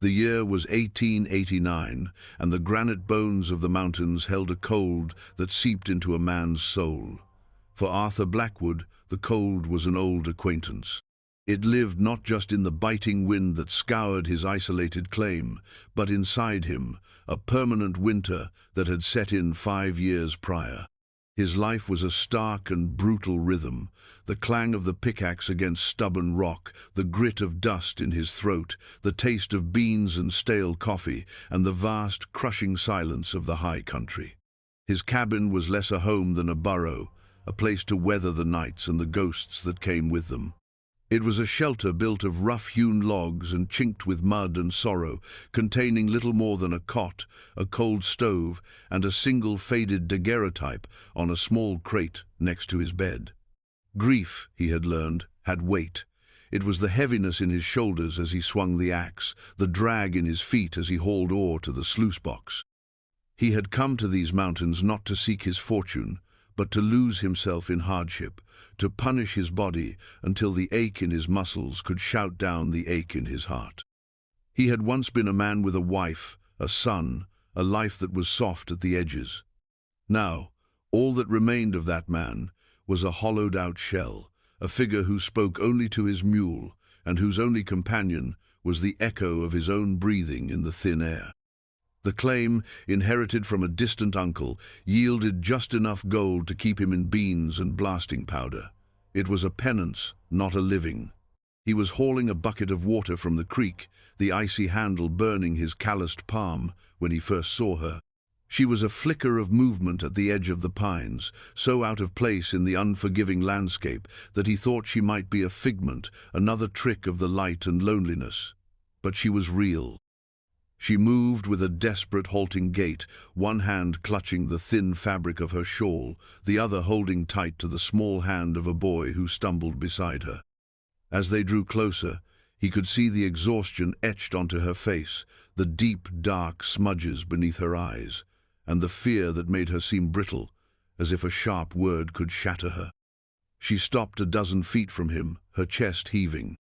The year was 1889, and the granite bones of the mountains held a cold that seeped into a man's soul. For Arthur Blackwood, the cold was an old acquaintance. It lived not just in the biting wind that scoured his isolated claim, but inside him, a permanent winter that had set in 5 years prior. His life was a stark and brutal rhythm, the clang of the pickaxe against stubborn rock, the grit of dust in his throat, the taste of beans and stale coffee, and the vast, crushing silence of the high country. His cabin was less a home than a burrow, a place to weather the nights and the ghosts that came with them. It was a shelter built of rough-hewn logs and chinked with mud and sorrow, containing little more than a cot, a cold stove, and a single faded daguerreotype on a small crate next to his bed. Grief, he had learned, had weight. It was the heaviness in his shoulders as he swung the axe, the drag in his feet as he hauled ore to the sluice box. He had come to these mountains not to seek his fortune, but to lose himself in hardship, to punish his body until the ache in his muscles could shout down the ache in his heart. He had once been a man with a wife, a son, a life that was soft at the edges. Now, all that remained of that man was a hollowed-out shell, a figure who spoke only to his mule, and whose only companion was the echo of his own breathing in the thin air. The claim, inherited from a distant uncle, yielded just enough gold to keep him in beans and blasting powder. It was a penance, not a living. He was hauling a bucket of water from the creek, the icy handle burning his calloused palm, when he first saw her. She was a flicker of movement at the edge of the pines, so out of place in the unforgiving landscape that he thought she might be a figment, another trick of the light and loneliness. But she was real. She moved with a desperate, halting gait, one hand clutching the thin fabric of her shawl, the other holding tight to the small hand of a boy who stumbled beside her. As they drew closer, he could see the exhaustion etched onto her face, the deep, dark smudges beneath her eyes, and the fear that made her seem brittle, as if a sharp word could shatter her. She stopped a dozen feet from him, her chest heaving.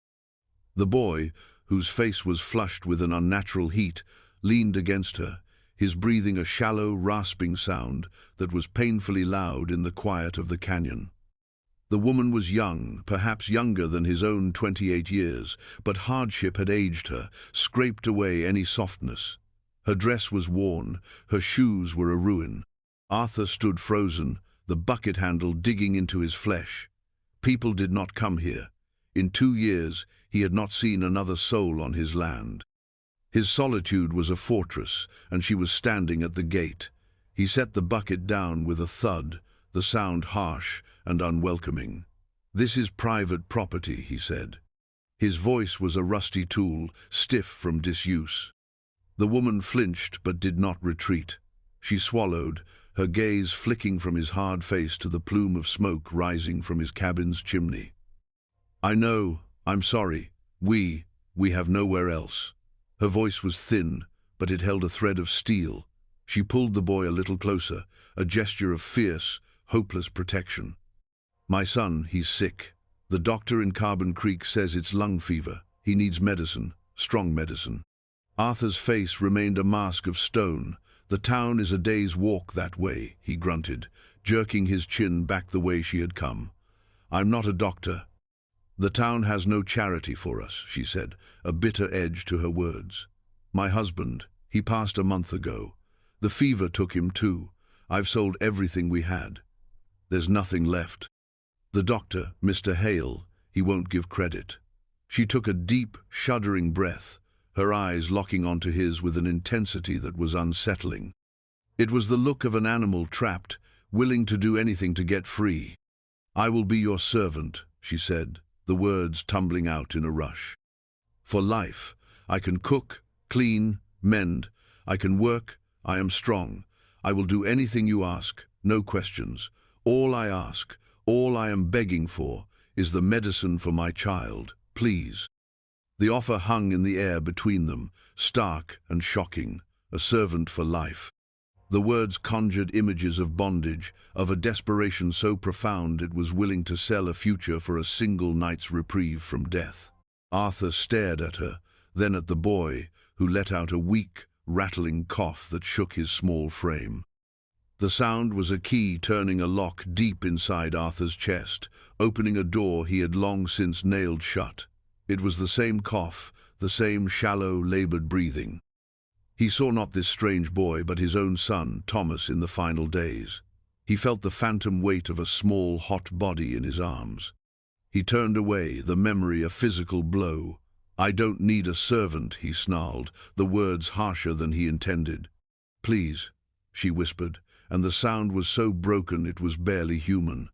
The boy, whose face was flushed with an unnatural heat, leaned against her, his breathing a shallow, rasping sound that was painfully loud in the quiet of the canyon. The woman was young, perhaps younger than his own 28 years, but hardship had aged her, scraped away any softness. Her dress was worn, her shoes were a ruin. Arthur stood frozen, the bucket handle digging into his flesh. People did not come here. In 2 years, he had not seen another soul on his land. His solitude was a fortress, and she was standing at the gate. He set the bucket down with a thud, the sound harsh and unwelcoming. "This is private property," he said. His voice was a rusty tool, stiff from disuse. The woman flinched but did not retreat. She swallowed, her gaze flicking from his hard face to the plume of smoke rising from his cabin's chimney. "I know. I'm sorry. We have nowhere else." Her voice was thin, but it held a thread of steel. She pulled the boy a little closer, a gesture of fierce, hopeless protection. "My son, he's sick. The doctor in Carbon Creek says it's lung fever. He needs medicine, strong medicine." Arthur's face remained a mask of stone. "The town is a day's walk that way," he grunted, jerking his chin back the way she had come. "I'm not a doctor." "The town has no charity for us," she said, a bitter edge to her words. "My husband, he passed a month ago. The fever took him too. I've sold everything we had. There's nothing left. The doctor, Mr. Hale, he won't give credit." She took a deep, shuddering breath, her eyes locking onto his with an intensity that was unsettling. It was the look of an animal trapped, willing to do anything to get free. "I will be your servant," she said, the words tumbling out in a rush. "For life. I can cook, clean, mend. I can work. I am strong. I will do anything you ask, no questions. All I ask, all I am begging for, is the medicine for my child. Please." The offer hung in the air between them, stark and shocking, a servant for life. The words conjured images of bondage, of a desperation so profound it was willing to sell a future for a single night's reprieve from death. Arthur stared at her, then at the boy, who let out a weak, rattling cough that shook his small frame. The sound was a key turning a lock deep inside Arthur's chest, opening a door he had long since nailed shut. It was the same cough, the same shallow, labored breathing. He saw not this strange boy, but his own son, Thomas, in the final days. He felt the phantom weight of a small, hot body in his arms. He turned away, the memory a physical blow. "I don't need a servant," he snarled, the words harsher than he intended. "Please," she whispered, and the sound was so broken it was barely human.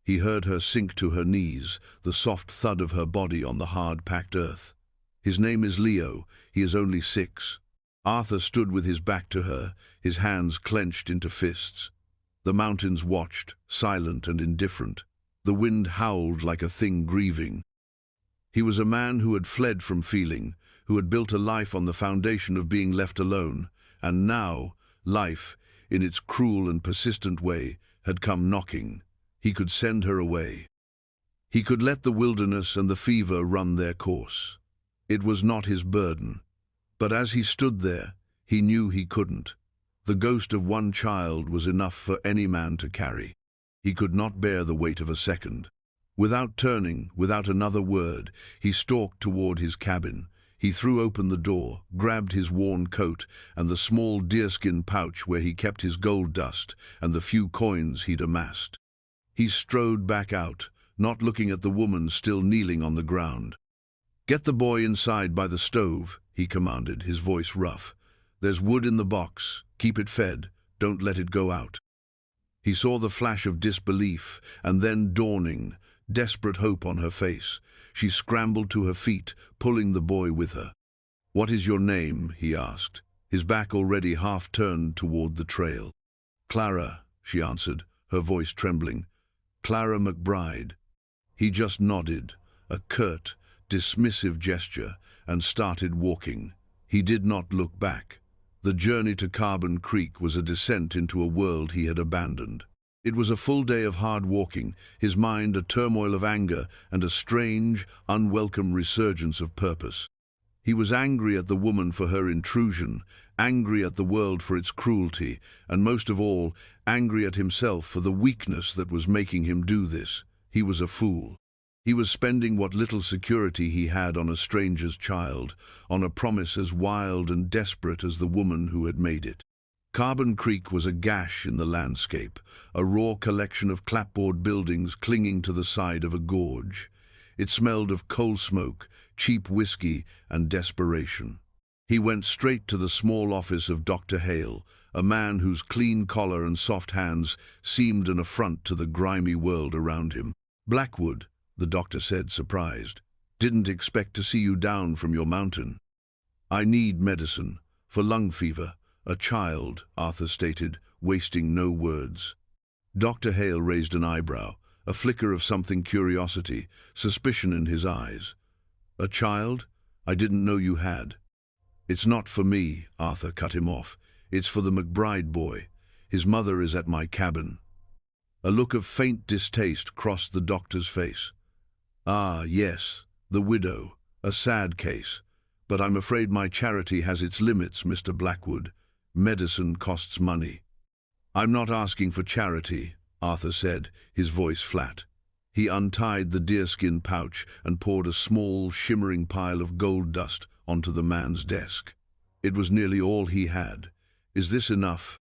He heard her sink to her knees, the soft thud of her body on the hard-packed earth. "His name is Leo. He is only 6. Arthur stood with his back to her, his hands clenched into fists. The mountains watched, silent and indifferent. The wind howled like a thing grieving. He was a man who had fled from feeling, who had built a life on the foundation of being left alone, and now, life, in its cruel and persistent way, had come knocking. He could send her away. He could let the wilderness and the fever run their course. It was not his burden. But as he stood there, he knew he couldn't. The ghost of one child was enough for any man to carry. He could not bear the weight of a second. Without turning, without another word, he stalked toward his cabin. He threw open the door, grabbed his worn coat and the small deerskin pouch where he kept his gold dust and the few coins he'd amassed. He strode back out, not looking at the woman still kneeling on the ground. "Get the boy inside by the stove," he commanded, his voice rough. "There's wood in the box. Keep it fed. Don't let it go out." He saw the flash of disbelief, and then dawning, desperate hope on her face. She scrambled to her feet, pulling the boy with her. "What is your name?" he asked, his back already half turned toward the trail. "Clara," she answered, her voice trembling. "Clara McBride." He just nodded, a curt, dismissive gesture, and started walking. He did not look back. The journey to Carbon Creek was a descent into a world he had abandoned. It was a full day of hard walking, his mind a turmoil of anger and a strange, unwelcome resurgence of purpose. He was angry at the woman for her intrusion, angry at the world for its cruelty, and most of all, angry at himself for the weakness that was making him do this. He was a fool. He was spending what little security he had on a stranger's child, on a promise as wild and desperate as the woman who had made it. Carbon Creek was a gash in the landscape, a raw collection of clapboard buildings clinging to the side of a gorge. It smelled of coal smoke, cheap whiskey, and desperation. He went straight to the small office of Dr. Hale, a man whose clean collar and soft hands seemed an affront to the grimy world around him. "Blackwood," the doctor said, surprised. "Didn't expect to see you down from your mountain." "I need medicine, for lung fever. A child," Arthur stated, wasting no words. Dr. Hale raised an eyebrow, a flicker of something curiosity, suspicion in his eyes. "A child? I didn't know you had." "It's not for me," Arthur cut him off. "It's for the McBride boy. His mother is at my cabin." A look of faint distaste crossed the doctor's face. "Ah, yes, the widow. A sad case. But I'm afraid my charity has its limits, Mr. Blackwood. Medicine costs money." "I'm not asking for charity," Arthur said, his voice flat. He untied the deerskin pouch and poured a small, shimmering pile of gold dust onto the man's desk. It was nearly all he had. "Is this enough?"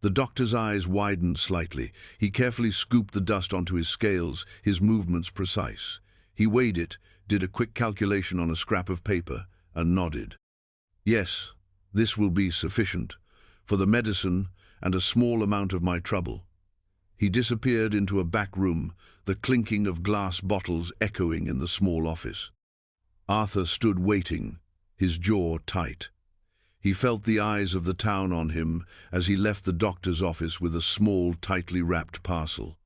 The doctor's eyes widened slightly. He carefully scooped the dust onto his scales, his movements precise. He weighed it, did a quick calculation on a scrap of paper, and nodded. "Yes, this will be sufficient, for the medicine and a small amount of my trouble." He disappeared into a back room, the clinking of glass bottles echoing in the small office. Arthur stood waiting, his jaw tight. He felt the eyes of the town on him as he left the doctor's office with a small, tightly wrapped parcel.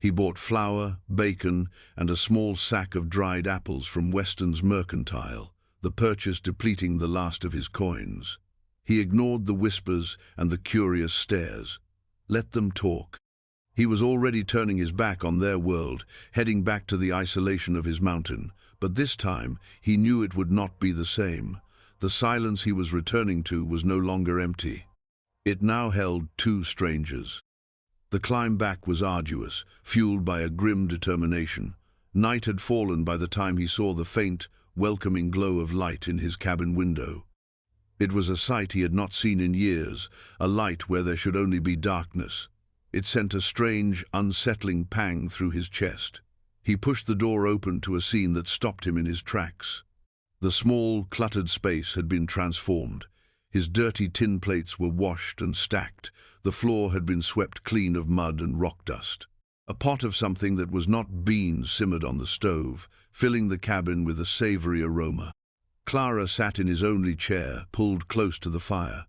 He bought flour, bacon, and a small sack of dried apples from Weston's Mercantile, the purchase depleting the last of his coins. He ignored the whispers and the curious stares. Let them talk. He was already turning his back on their world, heading back to the isolation of his mountain, but this time he knew it would not be the same. The silence he was returning to was no longer empty. It now held two strangers. The climb back was arduous, fueled by a grim determination. Night had fallen by the time he saw the faint, welcoming glow of light in his cabin window. It was a sight he had not seen in years, a light where there should only be darkness. It sent a strange, unsettling pang through his chest. He pushed the door open to a scene that stopped him in his tracks. The small, cluttered space had been transformed. His dirty tin plates were washed and stacked. The floor had been swept clean of mud and rock dust. A pot of something that was not beans simmered on the stove, filling the cabin with a savory aroma. Clara sat in his only chair, pulled close to the fire.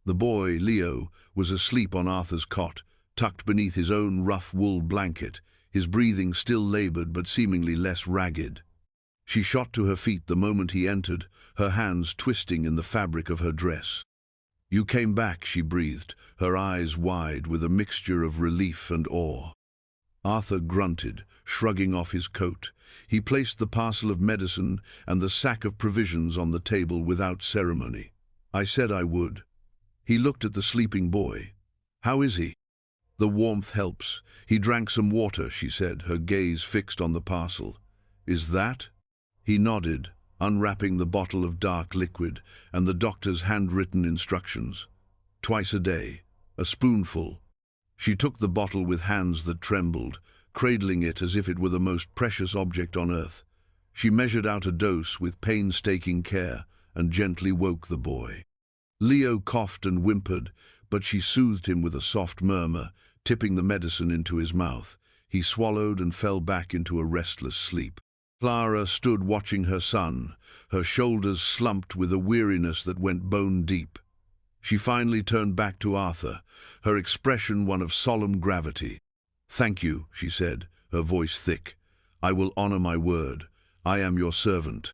The boy, Leo, was asleep on Arthur's cot, tucked beneath his own rough wool blanket, his breathing still labored but seemingly less ragged. She shot to her feet the moment he entered, her hands twisting in the fabric of her dress. "You came back," she breathed, her eyes wide with a mixture of relief and awe. Arthur grunted, shrugging off his coat. He placed the parcel of medicine and the sack of provisions on the table without ceremony. "I said I would." He looked at the sleeping boy. "How is he?" "The warmth helps. He drank some water," she said, her gaze fixed on the parcel. "Is that?" He nodded, unwrapping the bottle of dark liquid and the doctor's handwritten instructions. "Twice a day, a spoonful." She took the bottle with hands that trembled, cradling it as if it were the most precious object on earth. She measured out a dose with painstaking care and gently woke the boy. Leo coughed and whimpered, but she soothed him with a soft murmur, tipping the medicine into his mouth. He swallowed and fell back into a restless sleep. Clara stood watching her son, her shoulders slumped with a weariness that went bone deep. She finally turned back to Arthur, her expression one of solemn gravity. "Thank you," she said, her voice thick. "I will honor my word. I am your servant."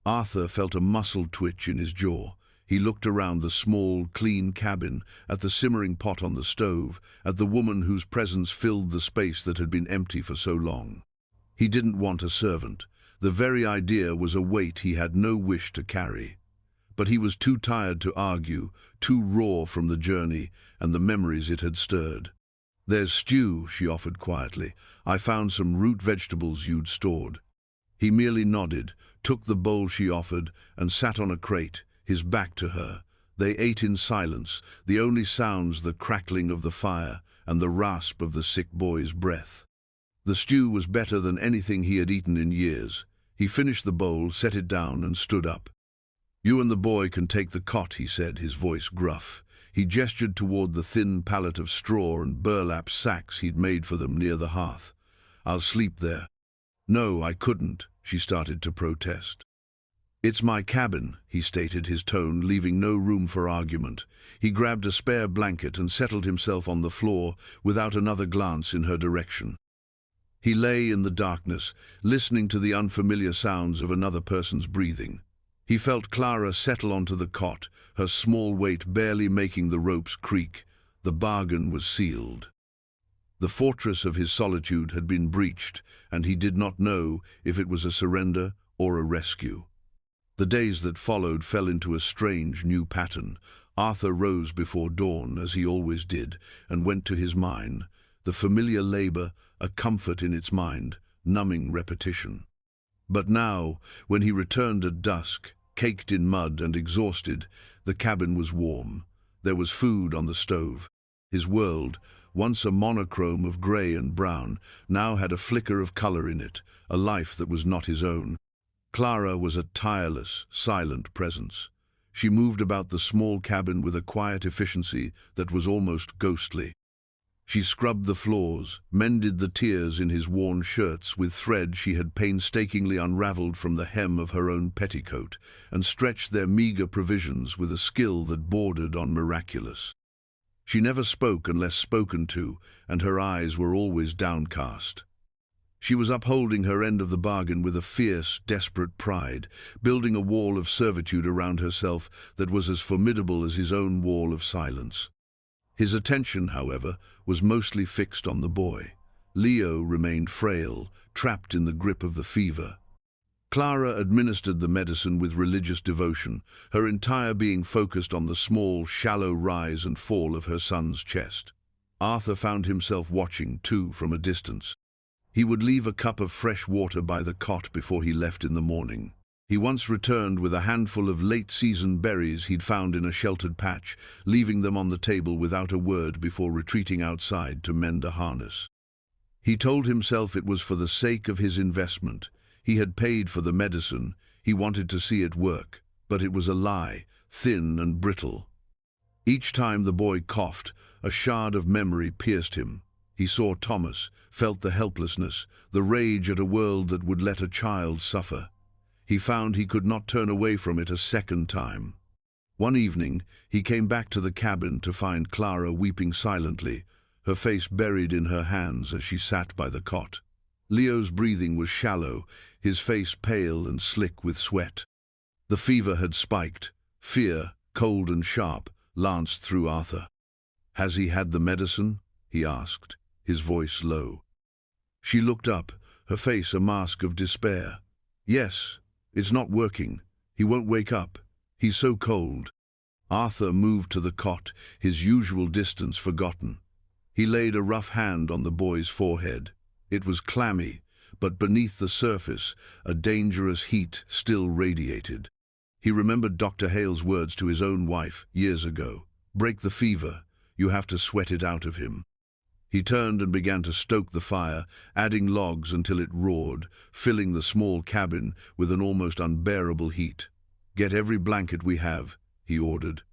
Arthur felt a muscle twitch in his jaw. He looked around the small, clean cabin, at the simmering pot on the stove, at the woman whose presence filled the space that had been empty for so long. He didn't want a servant. The very idea was a weight he had no wish to carry. But he was too tired to argue, too raw from the journey and the memories it had stirred. "There's stew," she offered quietly. "I found some root vegetables you'd stored." He merely nodded, took the bowl she offered, and sat on a crate, his back to her. They ate in silence, the only sounds the crackling of the fire and the rasp of the sick boy's breath. The stew was better than anything he had eaten in years. He finished the bowl, set it down, and stood up. "You and the boy can take the cot," he said, his voice gruff. He gestured toward the thin pallet of straw and burlap sacks he'd made for them near the hearth. "I'll sleep there." "No, I couldn't," she started to protest. "It's my cabin," he stated, his tone leaving no room for argument. He grabbed a spare blanket and settled himself on the floor without another glance in her direction. He lay in the darkness, listening to the unfamiliar sounds of another person's breathing. He felt Clara settle onto the cot, her small weight barely making the ropes creak. The bargain was sealed. The fortress of his solitude had been breached, and he did not know if it was a surrender or a rescue. The days that followed fell into a strange new pattern. Arthur rose before dawn, as he always did, and went to his mine. The familiar labor, a comfort in its mind, numbing repetition. But now, when he returned at dusk, caked in mud and exhausted, the cabin was warm. There was food on the stove. His world, once a monochrome of grey and brown, now had a flicker of color in it, a life that was not his own. Clara was a tireless, silent presence. She moved about the small cabin with a quiet efficiency that was almost ghostly. She scrubbed the floors, mended the tears in his worn shirts with thread she had painstakingly unraveled from the hem of her own petticoat, and stretched their meager provisions with a skill that bordered on miraculous. She never spoke unless spoken to, and her eyes were always downcast. She was upholding her end of the bargain with a fierce, desperate pride, building a wall of servitude around herself that was as formidable as his own wall of silence. His attention, however, was mostly fixed on the boy. Leo remained frail, trapped in the grip of the fever. Clara administered the medicine with religious devotion, her entire being focused on the small, shallow rise and fall of her son's chest. Arthur found himself watching, too, from a distance. He would leave a cup of fresh water by the cot before he left in the morning. He once returned with a handful of late-season berries he'd found in a sheltered patch, leaving them on the table without a word before retreating outside to mend a harness. He told himself it was for the sake of his investment. He had paid for the medicine, he wanted to see it work, but it was a lie, thin and brittle. Each time the boy coughed, a shard of memory pierced him. He saw Thomas, felt the helplessness, the rage at a world that would let a child suffer. He found he could not turn away from it a second time. One evening, he came back to the cabin to find Clara weeping silently, her face buried in her hands as she sat by the cot. Leo's breathing was shallow, his face pale and slick with sweat. The fever had spiked. Fear, cold and sharp, lanced through Arthur. "Has he had the medicine?" he asked, his voice low. She looked up, her face a mask of despair. "Yes, it's not working. He won't wake up. He's so cold." Arthur moved to the cot, his usual distance forgotten. He laid a rough hand on the boy's forehead. It was clammy, but beneath the surface, a dangerous heat still radiated. He remembered Dr. Hale's words to his own wife years ago. "Break the fever. You have to sweat it out of him." He turned and began to stoke the fire, adding logs until it roared, filling the small cabin with an almost unbearable heat. "Get every blanket we have," he ordered.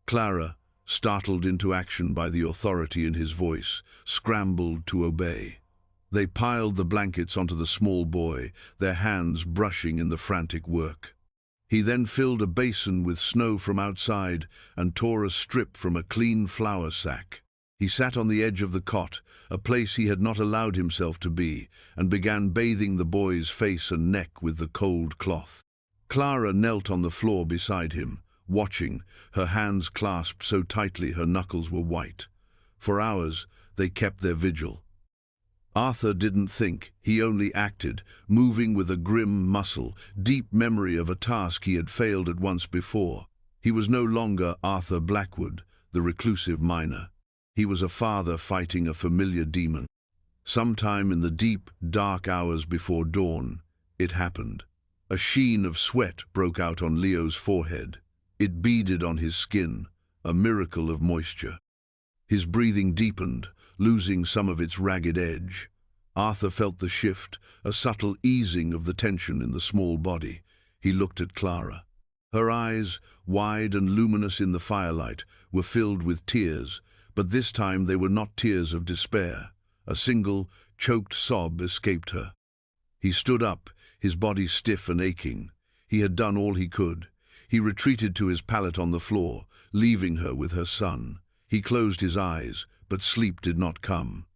Clara, startled into action by the authority in his voice, scrambled to obey. They piled the blankets onto the small boy, their hands brushing in the frantic work. He then filled a basin with snow from outside and tore a strip from a clean flour sack. He sat on the edge of the cot, a place he had not allowed himself to be, and began bathing the boy's face and neck with the cold cloth. Clara knelt on the floor beside him, watching, her hands clasped so tightly her knuckles were white. For hours, they kept their vigil. Arthur didn't think, he only acted, moving with a grim muscle, deep memory of a task he had failed at once before. He was no longer Arthur Blackwood, the reclusive miner. He was a father fighting a familiar demon. Sometime in the deep, dark hours before dawn, it happened. A sheen of sweat broke out on Leo's forehead. It beaded on his skin, a miracle of moisture. His breathing deepened, losing some of its ragged edge. Arthur felt the shift, a subtle easing of the tension in the small body. He looked at Clara. Her eyes, wide and luminous in the firelight, were filled with tears, but this time they were not tears of despair. A single, choked sob escaped her. He stood up, his body stiff and aching. He had done all he could. He retreated to his pallet on the floor, leaving her with her son. He closed his eyes, but sleep did not come.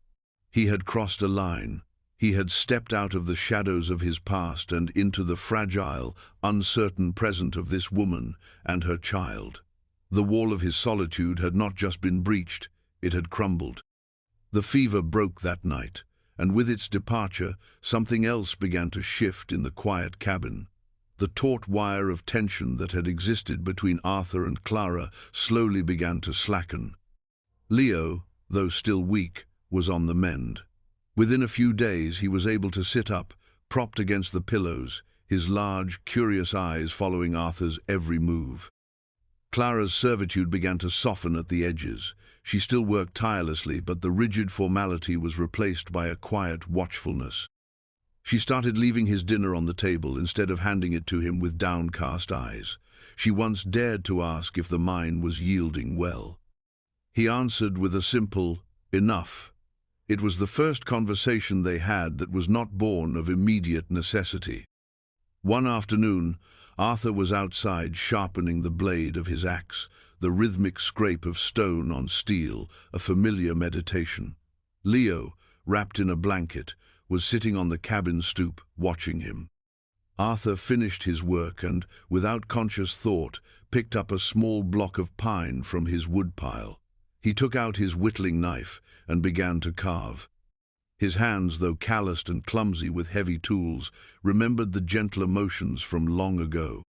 He had crossed a line. He had stepped out of the shadows of his past and into the fragile, uncertain present of this woman and her child. The wall of his solitude had not just been breached, it had crumbled. The fever broke that night, and with its departure, something else began to shift in the quiet cabin. The taut wire of tension that had existed between Arthur and Clara slowly began to slacken. Leo, though still weak, was on the mend. Within a few days he was able to sit up, propped against the pillows, his large, curious eyes following Arthur's every move. Clara's servitude began to soften at the edges. She still worked tirelessly, but the rigid formality was replaced by a quiet watchfulness. She started leaving his dinner on the table instead of handing it to him with downcast eyes. She once dared to ask if the mine was yielding well. He answered with a simple, "Enough." It was the first conversation they had that was not born of immediate necessity. One afternoon, Arthur was outside sharpening the blade of his axe, the rhythmic scrape of stone on steel, a familiar meditation. Leo, wrapped in a blanket, was sitting on the cabin stoop, watching him. Arthur finished his work and, without conscious thought, picked up a small block of pine from his woodpile. He took out his whittling knife and began to carve. His hands, though calloused and clumsy with heavy tools, remembered the gentle emotions from long ago.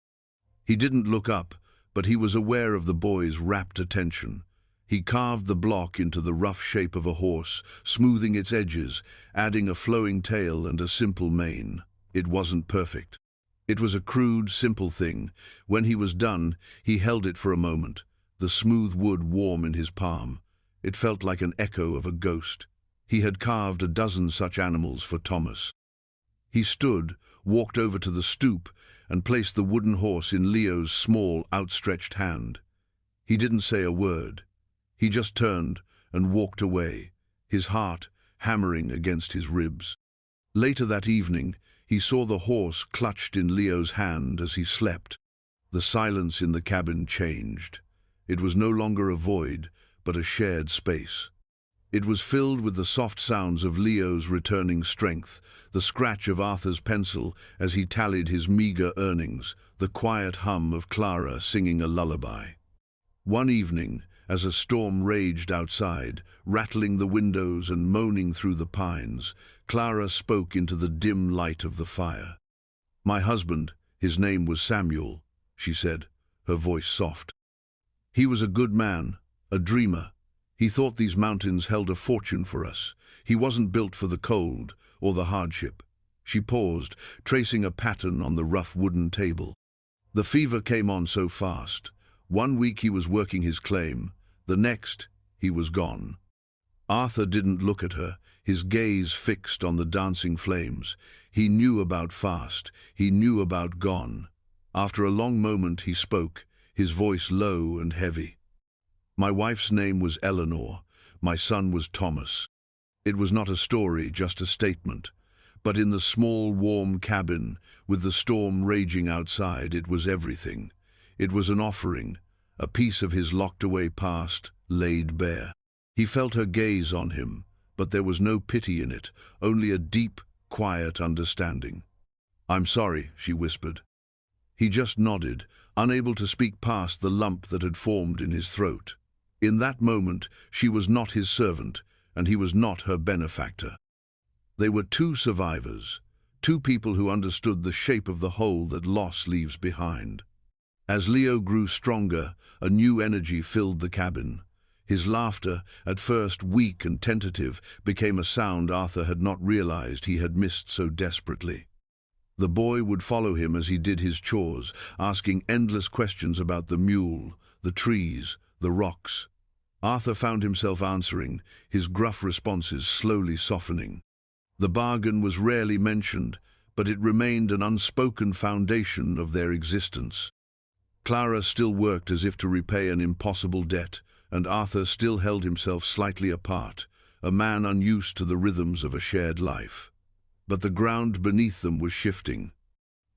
He didn't look up, but he was aware of the boy's rapt attention. He carved the block into the rough shape of a horse, smoothing its edges, adding a flowing tail and a simple mane. It wasn't perfect. It was a crude, simple thing. When he was done, he held it for a moment, the smooth wood warm in his palm. It felt like an echo of a ghost. He had carved a dozen such animals for Thomas. He stood, walked over to the stoop, and placed the wooden horse in Leo's small, outstretched hand. He didn't say a word. He just turned and walked away, his heart hammering against his ribs. Later that evening, he saw the horse clutched in Leo's hand as he slept. The silence in the cabin changed. It was no longer a void, but a shared space. It was filled with the soft sounds of Leo's returning strength, the scratch of Arthur's pencil as he tallied his meager earnings, the quiet hum of Clara singing a lullaby. One evening, as a storm raged outside, rattling the windows and moaning through the pines, Clara spoke into the dim light of the fire. "My husband, his name was Samuel," she said, her voice soft. "He was a good man, a dreamer. He thought these mountains held a fortune for us. He wasn't built for the cold or the hardship." She paused, tracing a pattern on the rough wooden table. "The fever came on so fast. One week he was working his claim. The next, he was gone." Arthur didn't look at her, his gaze fixed on the dancing flames. He knew about fast. He knew about gone. After a long moment he spoke, his voice low and heavy. "My wife's name was Eleanor. My son was Thomas." It was not a story, just a statement. But in the small, warm cabin, with the storm raging outside, it was everything. It was an offering, a piece of his locked-away past, laid bare. He felt her gaze on him, but there was no pity in it, only a deep, quiet understanding. "I'm sorry," she whispered. He just nodded, unable to speak past the lump that had formed in his throat. In that moment, she was not his servant, and he was not her benefactor. They were two survivors, two people who understood the shape of the hole that loss leaves behind. As Leo grew stronger, a new energy filled the cabin. His laughter, at first weak and tentative, became a sound Arthur had not realized he had missed so desperately. The boy would follow him as he did his chores, asking endless questions about the mule, the trees, the rocks. Arthur found himself answering, his gruff responses slowly softening. The bargain was rarely mentioned, but it remained an unspoken foundation of their existence. Clara still worked as if to repay an impossible debt, and Arthur still held himself slightly apart, a man unused to the rhythms of a shared life. But the ground beneath them was shifting.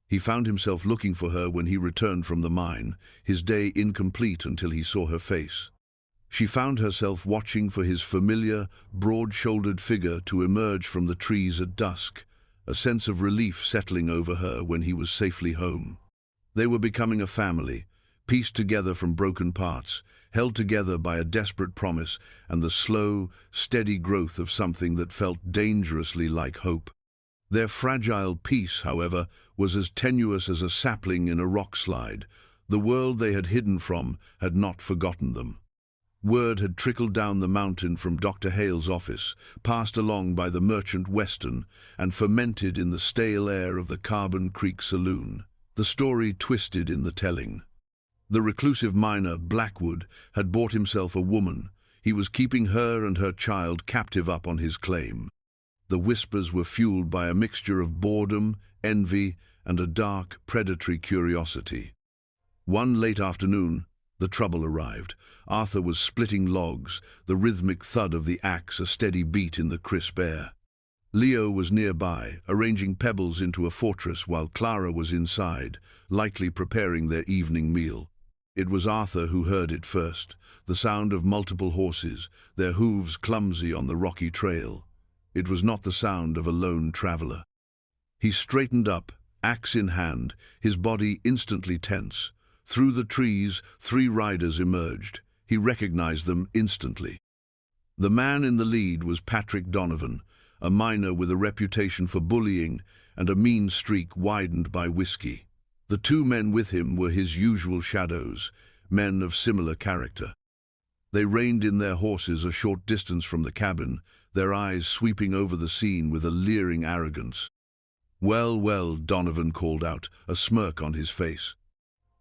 He found himself looking for her when he returned from the mine, his day incomplete until he saw her face. She found herself watching for his familiar, broad-shouldered figure to emerge from the trees at dusk, a sense of relief settling over her when he was safely home. They were becoming a family, pieced together from broken parts, held together by a desperate promise and the slow, steady growth of something that felt dangerously like hope. Their fragile peace, however, was as tenuous as a sapling in a rock slide. The world they had hidden from had not forgotten them. Word had trickled down the mountain from Dr. Hale's office, passed along by the merchant Weston, and fermented in the stale air of the Carbon Creek saloon. The story twisted in the telling. The reclusive miner, Blackwood, had bought himself a woman. He was keeping her and her child captive up on his claim. The whispers were fueled by a mixture of boredom, envy, and a dark, predatory curiosity. One late afternoon, the trouble arrived. Arthur was splitting logs, the rhythmic thud of the axe a steady beat in the crisp air. Leo was nearby, arranging pebbles into a fortress while Clara was inside, likely preparing their evening meal. It was Arthur who heard it first, the sound of multiple horses, their hooves clumsy on the rocky trail. It was not the sound of a lone traveler. He straightened up, axe in hand, his body instantly tense. Through the trees, 3 riders emerged. He recognized them instantly. The man in the lead was Patrick Donovan, a miner with a reputation for bullying and a mean streak widened by whiskey. The two men with him were his usual shadows, men of similar character. They reined in their horses a short distance from the cabin, their eyes sweeping over the scene with a leering arrogance. "Well, well," Donovan called out, a smirk on his face.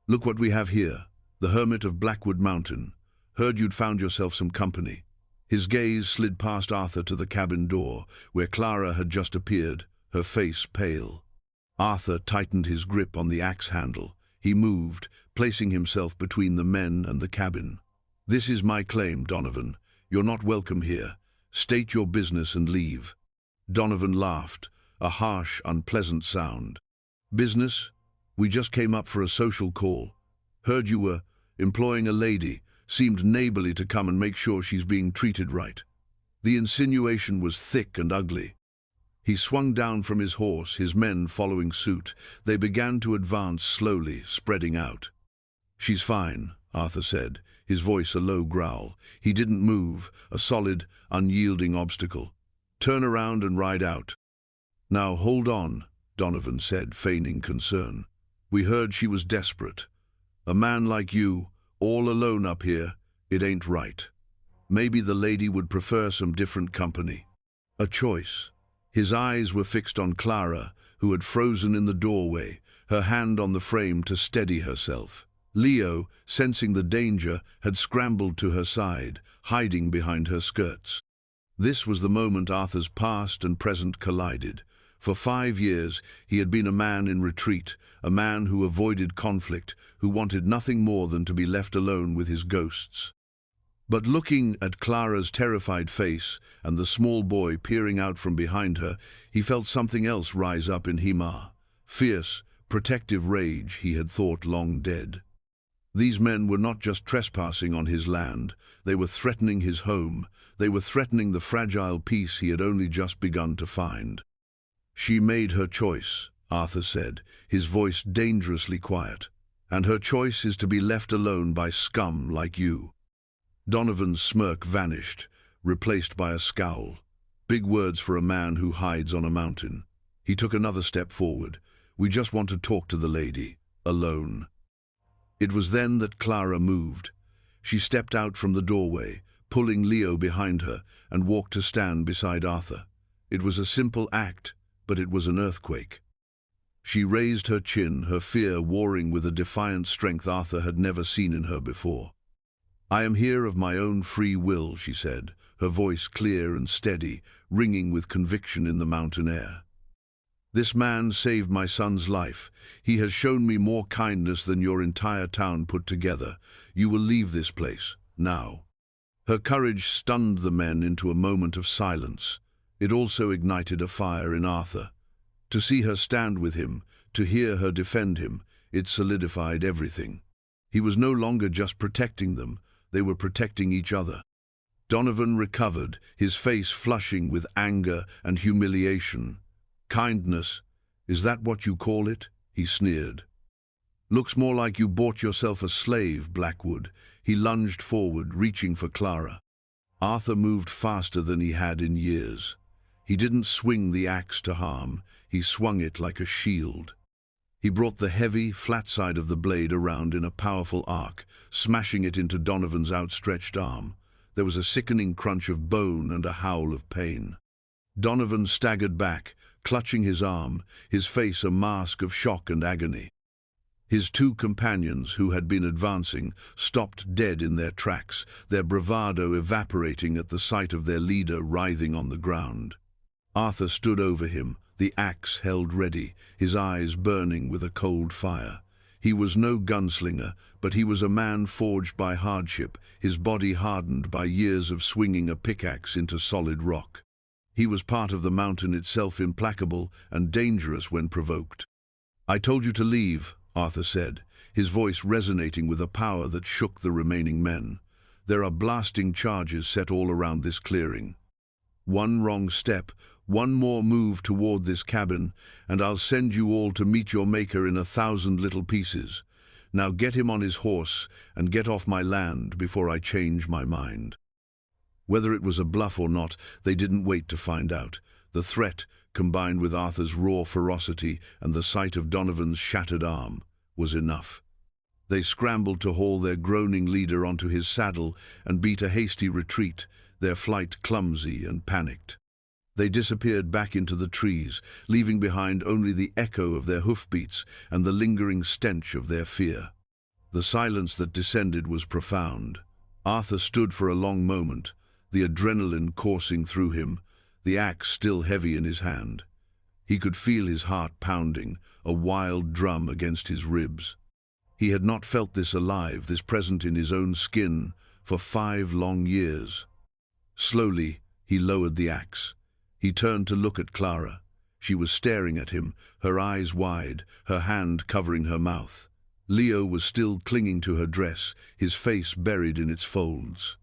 "Look what we have here, the hermit of Blackwood Mountain. Heard you'd found yourself some company." His gaze slid past Arthur to the cabin door, where Clara had just appeared, her face pale. Arthur tightened his grip on the axe handle. He moved, placing himself between the men and the cabin. "This is my claim, Donovan. You're not welcome here. State your business and leave." Donovan laughed, a harsh, unpleasant sound. "Business? We just came up for a social call. Heard you were employing a lady. Seemed neighborly to come and make sure she's being treated right." The insinuation was thick and ugly. He swung down from his horse, his men following suit. They began to advance slowly, spreading out. "She's fine," Arthur said, his voice a low growl. He didn't move, a solid, unyielding obstacle. "Turn around and ride out." "Now hold on," Donovan said, feigning concern. "We heard she was desperate. A man like you, all alone up here, it ain't right. Maybe the lady would prefer some different company." A choice. His eyes were fixed on Clara, who had frozen in the doorway, her hand on the frame to steady herself. Leo, sensing the danger, had scrambled to her side, hiding behind her skirts. This was the moment Arthur's past and present collided. For 5 years, he had been a man in retreat, a man who avoided conflict, who wanted nothing more than to be left alone with his ghosts. But looking at Clara's terrified face and the small boy peering out from behind her, he felt something else rise up in him, fierce, protective rage he had thought long dead. These men were not just trespassing on his land, they were threatening his home, they were threatening the fragile peace he had only just begun to find. "She made her choice," Arthur said, his voice dangerously quiet. "And her choice is to be left alone by scum like you." Donovan's smirk vanished, replaced by a scowl. Big words for a man who hides on a mountain. He took another step forward. "We just want to talk to the lady, alone." It was then that Clara moved. She stepped out from the doorway, pulling Leo behind her, and walked to stand beside Arthur. It was a simple act, but it was an earthquake. She raised her chin, her fear warring with a defiant strength Arthur had never seen in her before. "I am here of my own free will," she said, her voice clear and steady, ringing with conviction in the mountain air. "This man saved my son's life. He has shown me more kindness than your entire town put together. You will leave this place, now." Her courage stunned the men into a moment of silence. It also ignited a fire in Arthur. To see her stand with him, to hear her defend him, it solidified everything. He was no longer just protecting them, they were protecting each other. Donovan recovered, his face flushing with anger and humiliation. "Kindness, is that what you call it?" he sneered. "Looks more like you bought yourself a slave, Blackwood." He lunged forward, reaching for Clara. Arthur moved faster than he had in years. He didn't swing the axe to harm, he swung it like a shield. He brought the heavy, flat side of the blade around in a powerful arc, smashing it into Donovan's outstretched arm. There was a sickening crunch of bone and a howl of pain. Donovan staggered back, clutching his arm, his face a mask of shock and agony. His two companions, who had been advancing, stopped dead in their tracks, their bravado evaporating at the sight of their leader writhing on the ground. Arthur stood over him, the axe held ready, his eyes burning with a cold fire. He was no gunslinger, but he was a man forged by hardship, his body hardened by years of swinging a pickaxe into solid rock. He was part of the mountain itself, implacable and dangerous when provoked. "I told you to leave," Arthur said, his voice resonating with a power that shook the remaining men. "There are blasting charges set all around this clearing. One wrong step, one more move toward this cabin, and I'll send you all to meet your maker in 1,000 little pieces. Now get him on his horse and get off my land before I change my mind." Whether it was a bluff or not, they didn't wait to find out. The threat, combined with Arthur's raw ferocity and the sight of Donovan's shattered arm, was enough. They scrambled to haul their groaning leader onto his saddle and beat a hasty retreat, their flight clumsy and panicked. They disappeared back into the trees, leaving behind only the echo of their hoofbeats and the lingering stench of their fear. The silence that descended was profound. Arthur stood for a long moment, the adrenaline coursing through him, the axe still heavy in his hand. He could feel his heart pounding, a wild drum against his ribs. He had not felt this alive, this present in his own skin, for 5 long years. Slowly, he lowered the axe. He turned to look at Clara. She was staring at him, her eyes wide, her hand covering her mouth. Leo was still clinging to her dress, his face buried in its folds.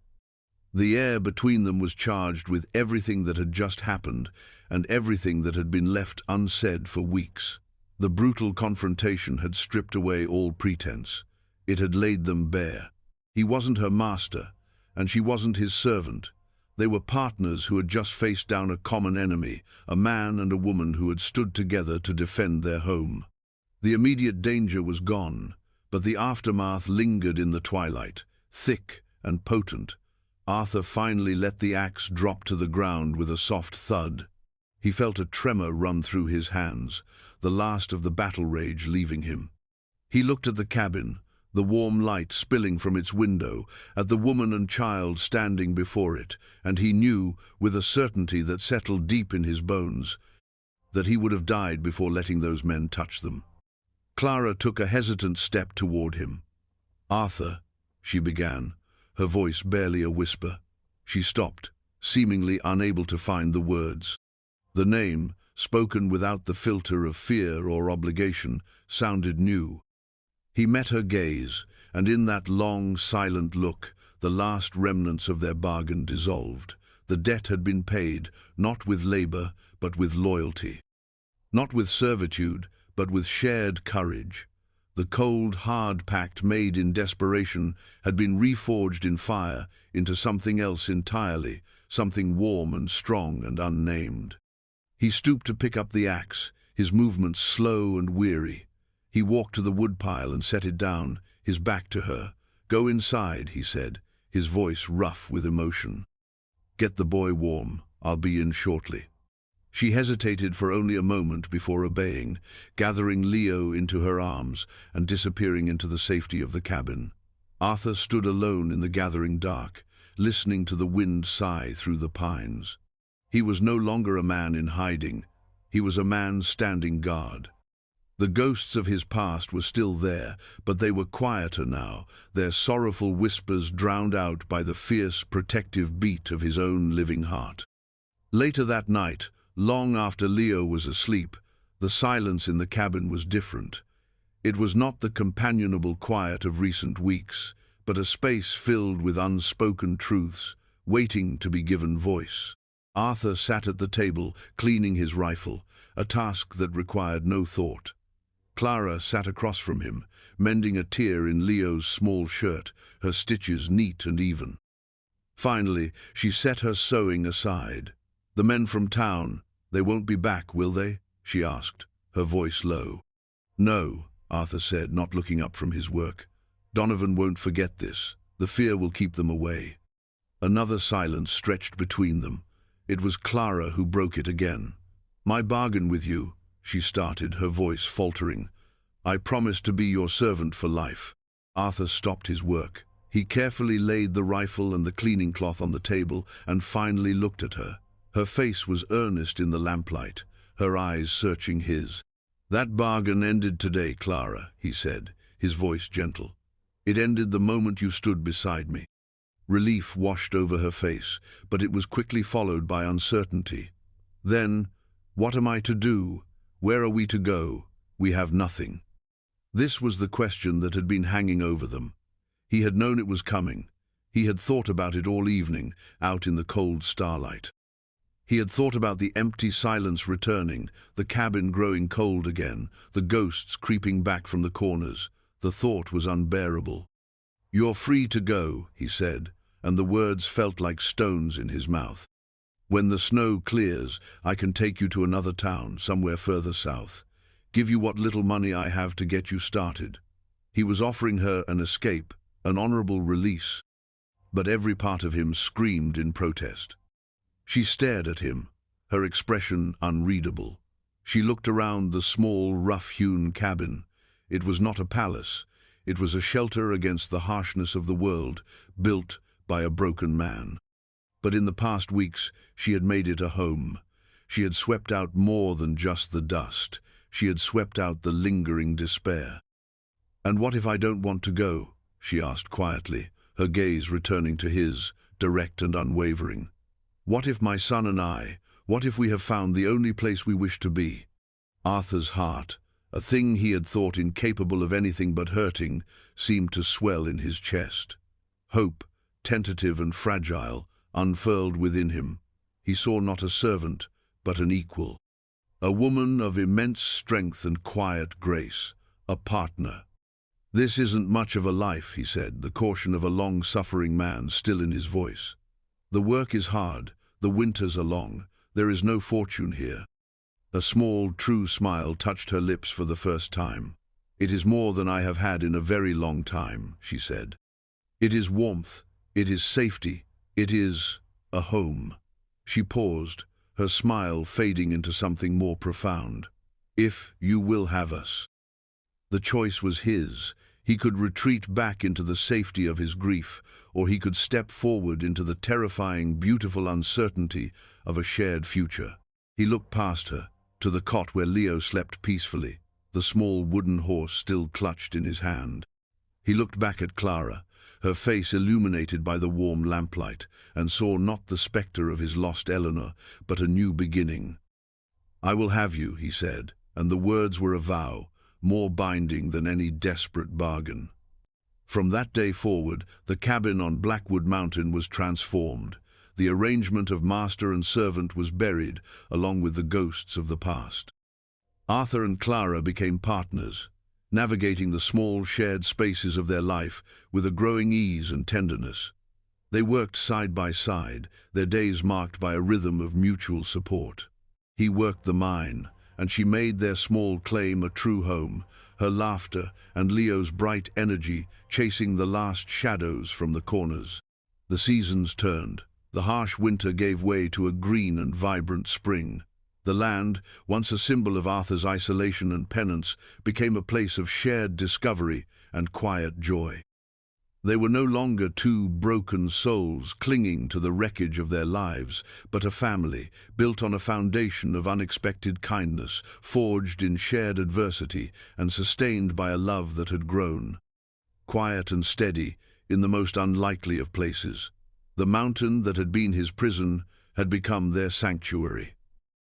The air between them was charged with everything that had just happened and everything that had been left unsaid for weeks. The brutal confrontation had stripped away all pretense. It had laid them bare. He wasn't her master, and she wasn't his servant. They were partners who had just faced down a common enemy, a man and a woman who had stood together to defend their home. The immediate danger was gone, but the aftermath lingered in the twilight, thick and potent. Arthur finally let the axe drop to the ground with a soft thud. He felt a tremor run through his hands, the last of the battle rage leaving him. He looked at the cabin, the warm light spilling from its window, at the woman and child standing before it, and he knew, with a certainty that settled deep in his bones, that he would have died before letting those men touch them. Clara took a hesitant step toward him. "Arthur," she began, her voice barely a whisper. She stopped, seemingly unable to find the words. The name, spoken without the filter of fear or obligation, sounded new. He met her gaze, and in that long, silent look, the last remnants of their bargain dissolved. The debt had been paid, not with labor, but with loyalty. Not with servitude, but with shared courage. The cold, hard pact made in desperation had been reforged in fire into something else entirely, something warm and strong and unnamed. He stooped to pick up the axe, his movements slow and weary. He walked to the woodpile and set it down, his back to her. "Go inside," he said, his voice rough with emotion. "Get the boy warm. I'll be in shortly." She hesitated for only a moment before obeying, gathering Leo into her arms and disappearing into the safety of the cabin. Arthur stood alone in the gathering dark, listening to the wind sigh through the pines. He was no longer a man in hiding. He was a man standing guard. The ghosts of his past were still there, but they were quieter now, their sorrowful whispers drowned out by the fierce, protective beat of his own living heart. Later that night, long after Leo was asleep, the silence in the cabin was different. It was not the companionable quiet of recent weeks, but a space filled with unspoken truths, waiting to be given voice. Arthur sat at the table, cleaning his rifle, a task that required no thought. Clara sat across from him, mending a tear in Leo's small shirt, her stitches neat and even. Finally, she set her sewing aside. "The men from town, they won't be back, will they?" she asked, her voice low. "No," Arthur said, not looking up from his work. "Donovan won't forget this. The fear will keep them away." Another silence stretched between them. It was Clara who broke it again. "My bargain with you," she started, her voice faltering. "I promise to be your servant for life." Arthur stopped his work. He carefully laid the rifle and the cleaning cloth on the table and finally looked at her. Her face was earnest in the lamplight, her eyes searching his. "That bargain ended today, Clara," he said, his voice gentle. "It ended the moment you stood beside me." Relief washed over her face, but it was quickly followed by uncertainty. "Then, what am I to do? Where are we to go? We have nothing." This was the question that had been hanging over them. He had known it was coming. He had thought about it all evening, out in the cold starlight. He had thought about the empty silence returning, the cabin growing cold again, the ghosts creeping back from the corners. The thought was unbearable. "You're free to go," he said, and the words felt like stones in his mouth. When the snow clears, I can take you to another town, somewhere further south. Give you what little money I have to get you started. He was offering her an escape, an honorable release, but every part of him screamed in protest. She stared at him, her expression unreadable. She looked around the small, rough-hewn cabin. It was not a palace. It was a shelter against the harshness of the world, built by a broken man. But in the past weeks, she had made it a home. She had swept out more than just the dust. She had swept out the lingering despair. "And what if I don't want to go?" she asked quietly, her gaze returning to his, direct and unwavering. "What if my son and what if we have found the only place we wish to be?" Arthur's heart, a thing he had thought incapable of anything but hurting, seemed to swell in his chest. Hope, tentative and fragile, unfurled within him. He saw not a servant, but an equal. A woman of immense strength and quiet grace, a partner. "This isn't much of a life," he said, the caution of a long-suffering man still in his voice. "The work is hard, the winters are long, there is no fortune here." A small, true smile touched her lips for the first time. "It is more than I have had in a very long time," she said. "It is warmth, it is safety, it is a home." She paused, her smile fading into something more profound. "If you will have us." The choice was his. He could retreat back into the safety of his grief, or he could step forward into the terrifying, beautiful uncertainty of a shared future. He looked past her, to the cot where Leo slept peacefully, the small wooden horse still clutched in his hand. He looked back at Clara, her face illuminated by the warm lamplight, and saw not the spectre of his lost Eleanor, but a new beginning. "I will have you," he said, and the words were a vow, more binding than any desperate bargain. From that day forward, the cabin on Blackwood Mountain was transformed. The arrangement of master and servant was buried, along with the ghosts of the past. Arthur and Clara became partners, navigating the small shared spaces of their life with a growing ease and tenderness. They worked side by side, their days marked by a rhythm of mutual support. He worked the mine, and she made their small claim a true home, her laughter and Leo's bright energy chasing the last shadows from the corners. The seasons turned. The harsh winter gave way to a green and vibrant spring. The land, once a symbol of Arthur's isolation and penance, became a place of shared discovery and quiet joy. They were no longer two broken souls clinging to the wreckage of their lives, but a family built on a foundation of unexpected kindness, forged in shared adversity and sustained by a love that had grown. Quiet and steady, in the most unlikely of places. The mountain that had been his prison had become their sanctuary.